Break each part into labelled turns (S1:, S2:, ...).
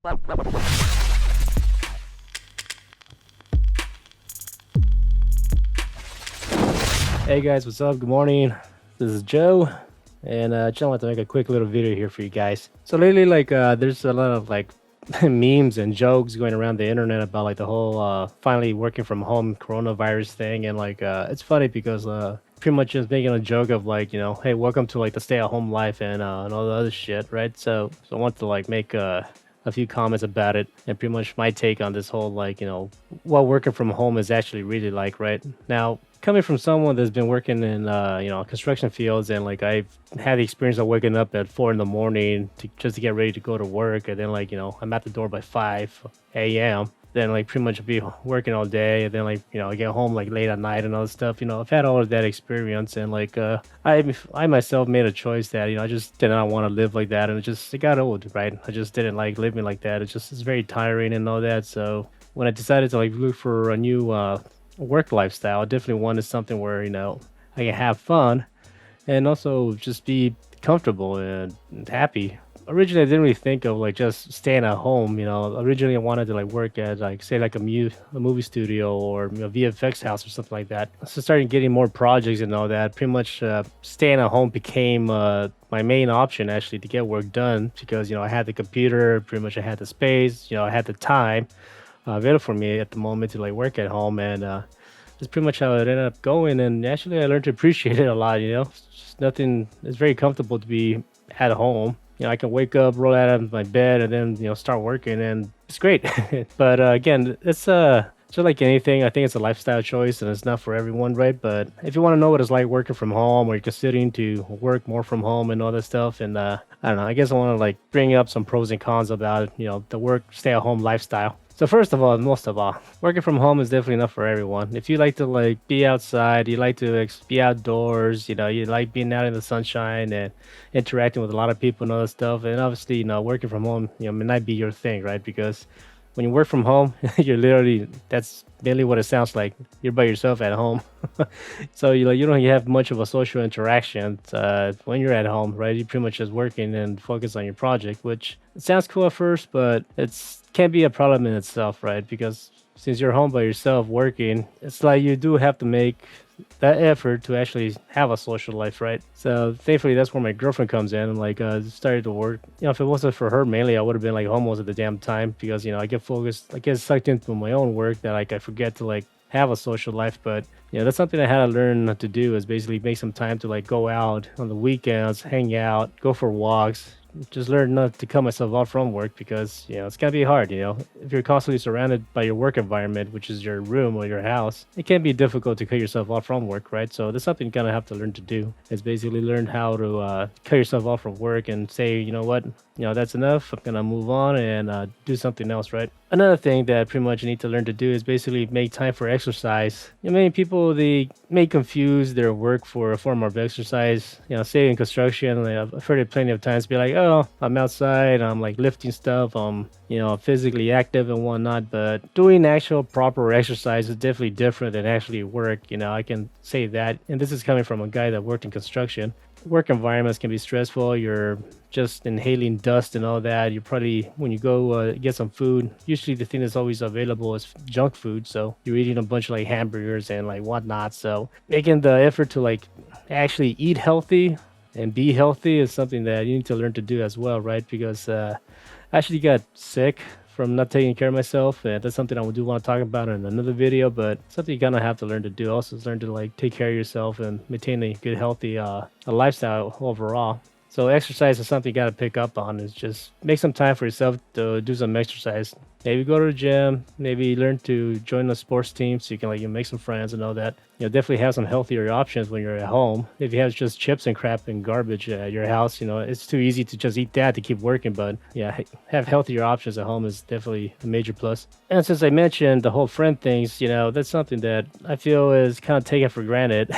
S1: Hey guys, what's up? Good morning. This is Joe, and just wanted to make a quick little video here for you guys. So lately, there's a lot of memes and jokes going around the internet about like the whole finally working from home coronavirus thing, and it's funny because pretty much just making a joke of hey, welcome to like the stay-at-home life and all the other shit, right? So I want to like make a few comments about it and pretty much my take on this whole what working from home is actually really like right now, coming from someone that's been working in construction fields, and like I've had the experience of waking up at 4 in the morning just to get ready to go to work, and then I'm at the door by 5 a.m., then like pretty much be working all day, and then I get home like late at night and all this stuff. I've had all of that experience, and I myself made a choice that I just did not want to live like that, and it got old, right? I just didn't like living like that. It's very tiring and all that. So when I decided to like look for a new work lifestyle, I definitely wanted something where I can have fun and also just be comfortable and happy. Originally, I didn't really think of like just staying at home. Originally I wanted to like work at like say like a movie studio or VFX house or something like that. So starting getting more projects and all that. Pretty much staying at home became my main option actually to get work done because I had the computer, pretty much I had the space, I had the time available for me at the moment to like work at home, and that's pretty much how it ended up going. And actually, I learned to appreciate it a lot. It's just nothing. It's very comfortable to be at home. I can wake up, roll out of my bed, and then start working, and it's great. But again, it's just like anything. I think it's a lifestyle choice, and it's not for everyone, right? But if you want to know what it's like working from home, or you're considering to work more from home and all that stuff, and I don't know, I guess I want to like bring up some pros and cons about the work stay-at-home lifestyle. So first of all, most of all, working from home is definitely not for everyone. If you like to like be outside, you like to be outdoors, you like being out in the sunshine and interacting with a lot of people and other stuff, and obviously, working from home, may not be your thing, right? Because when you work from home, you're literally that's mainly what it sounds like. You're by yourself at home, so you don't have much of a social interaction when you're at home, right? You're pretty much just working and focus on your project, which it sounds cool at first, but it's can be a problem in itself, right? Because since you're home by yourself working, it's like you do have to make that effort to actually have a social life, right? So thankfully, that's where my girlfriend comes in and started to work. If it wasn't for her mainly, I would have been like home most of the damn time because I get focused, I get sucked into my own work that like I forget to like have a social life. But that's something I had to learn to do, is basically make some time to like go out on the weekends, hang out, go for walks, just learn not to cut myself off from work because it's gonna be hard. If you're constantly surrounded by your work environment, which is your room or your house, it can be difficult to cut yourself off from work, right? So that's something you're gonna have to learn to do, is basically learn how to cut yourself off from work and say, you know what, that's enough, I'm gonna move on and do something else, right? Another thing that pretty much you need to learn to do is basically make time for exercise. Many people, they may confuse their work for a form of exercise. Say in construction, like, I've heard it plenty of times, be like, oh, I'm outside, I'm like lifting stuff, I'm physically active and whatnot. But doing actual proper exercise is definitely different than actually work. I can say that, and this is coming from a guy that worked in construction. Work environments can be stressful. You're just inhaling dust and all that. You probably, when you go get some food, usually the thing that's always available is junk food. So you're eating a bunch of like hamburgers and like whatnot. So making the effort to like actually eat healthy and be healthy is something that you need to learn to do as well, right? Because I actually got sick from not taking care of myself, and that's something I do want to talk about in another video. But something you kind of have to learn to do also is learn to like take care of yourself and maintain a good healthy a lifestyle overall. So exercise is something you got to pick up on, is just make some time for yourself to do some exercise. Maybe go to the gym, maybe learn to join a sports team so you can like make some friends and all that. Definitely have some healthier options when you're at home. If you have just chips and crap and garbage at your house, it's too easy to just eat that to keep working. But yeah, have healthier options at home is definitely a major plus. And since I mentioned the whole friend things, that's something that I feel is kind of taken for granted.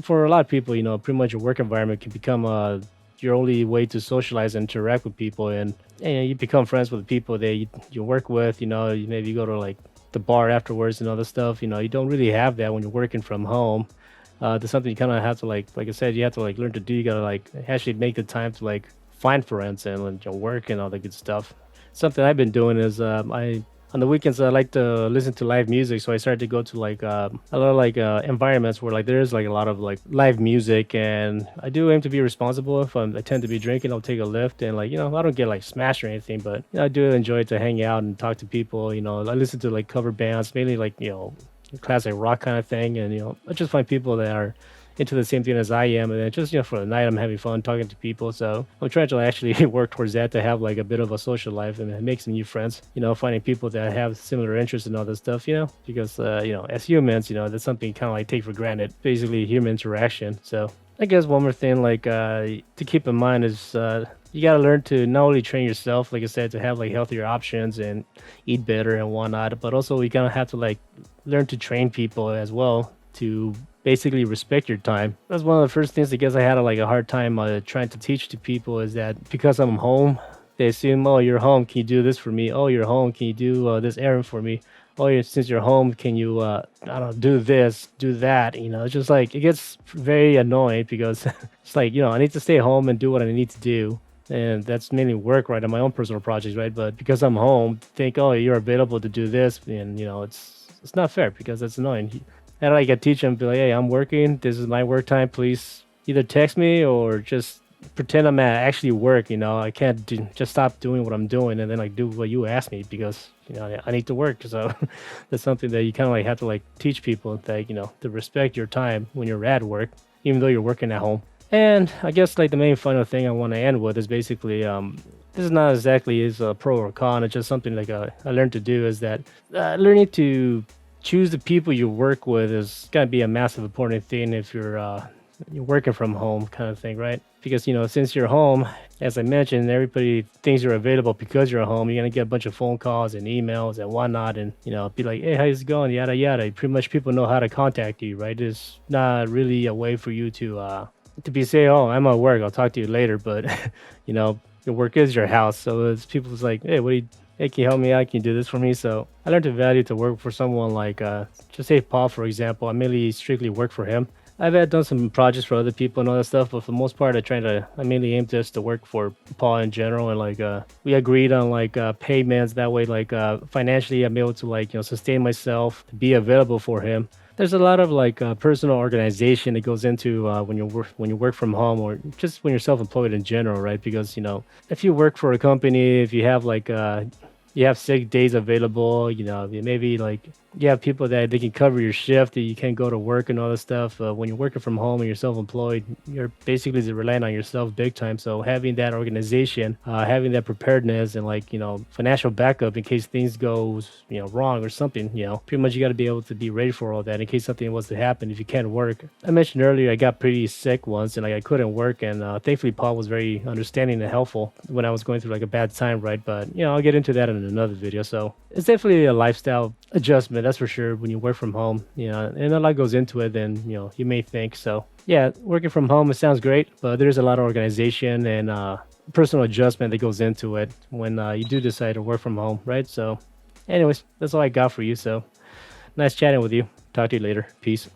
S1: For a lot of people, pretty much your work environment can become your only way to socialize and interact with people, and you become friends with the people that you work with. You maybe go to like the bar afterwards and other stuff. You don't really have that when you're working from home. There's something you kind of have to like I said, you have to like learn to do. You gotta like actually make the time to like find friends and work and all the good stuff. something I've been doing is I on the weekends I like to listen to live music, so I started to go to like a lot of like environments where like there's like a lot of like live music, and I do aim to be responsible. If I tend to be drinking, I'll take a lift, and like I don't get like smashed or anything, but I do enjoy to hang out and talk to people. I listen to like cover bands, mainly like classic rock kind of thing, and I just find people that are into the same thing as I am, and then just for the night, I'm having fun talking to people. So I'm trying to actually work towards that to have like a bit of a social life and make some new friends. Finding people that have similar interests and all this stuff. Because as humans, that's something kind of like take for granted. Basically, human interaction. So I guess one more thing like to keep in mind is. You gotta learn to not only train yourself, like I said, to have like healthier options and eat better and whatnot, but also you kind of have to like learn to train people as well to basically respect your time. That's one of the first things I guess I had like a hard time trying to teach to people is that because I'm home, they assume, oh, you're home, can you do this for me? Oh, you're home, can you do this errand for me? Oh, since you're home, can you, I don't know, do this, do that? It's just like, it gets very annoying because it's like, I need to stay home and do what I need to do. And that's mainly work, right, on my own personal projects, right? But because I'm home, think, oh, you're available to do this, and it's not fair because that's annoying. And like I teach them, be like, hey, I'm working. This is my work time. Please either text me or just pretend I'm at actually work. I can't just stop doing what I'm doing and then like do what you ask me because I need to work. So that's something that you kind of like have to like teach people that to respect your time when you're at work, even though you're working at home. And I guess like the main final thing I want to end with is basically this is not exactly is a pro or con. It's just something like I learned to do is that learning to choose the people you work with is gonna be a massive important thing if you're working from home kind of thing, right? Because since you're home, as I mentioned, everybody thinks you're available because you're home. You're gonna get a bunch of phone calls and emails and whatnot, and be like, hey, how's it going? Yada yada. Pretty much people know how to contact you, right? It's not really a way for you to be say, oh, I'm at work, I'll talk to you later, but your work is your house, so it's people's like, hey, what do you hey, can you help me out? Can you do this for me? So I learned to value to work for someone like just say Paul, for example. I mainly strictly work for him. I've had done some projects for other people and all that stuff, but for the most part I mainly aim just to work for Paul in general, and like we agreed on like payments that way, like financially I'm able to like sustain myself, to be available for him. There's a lot of like personal organization that goes into when you work from home, or just when you're self-employed in general, right? Because if you work for a company, if you have like you have sick days available, maybe like you have people that they can cover your shift, that you can't go to work and all this stuff. When you're working from home and you're self-employed, you're basically relying on yourself big time. So having that organization, having that preparedness, and like financial backup in case things goes wrong or something, pretty much you got to be able to be ready for all that in case something was to happen if you can't work. I mentioned earlier I got pretty sick once and like I couldn't work, and thankfully Paul was very understanding and helpful when I was going through like a bad time, right? But I'll get into that in another video. So it's definitely a lifestyle adjustment, that's for sure, when you work from home, and a lot goes into it than you may think. So yeah, working from home, it sounds great, but there's a lot of organization and personal adjustment that goes into it when you do decide to work from home, right? So anyways, that's all I got for you. So nice chatting with you. Talk to you later. Peace.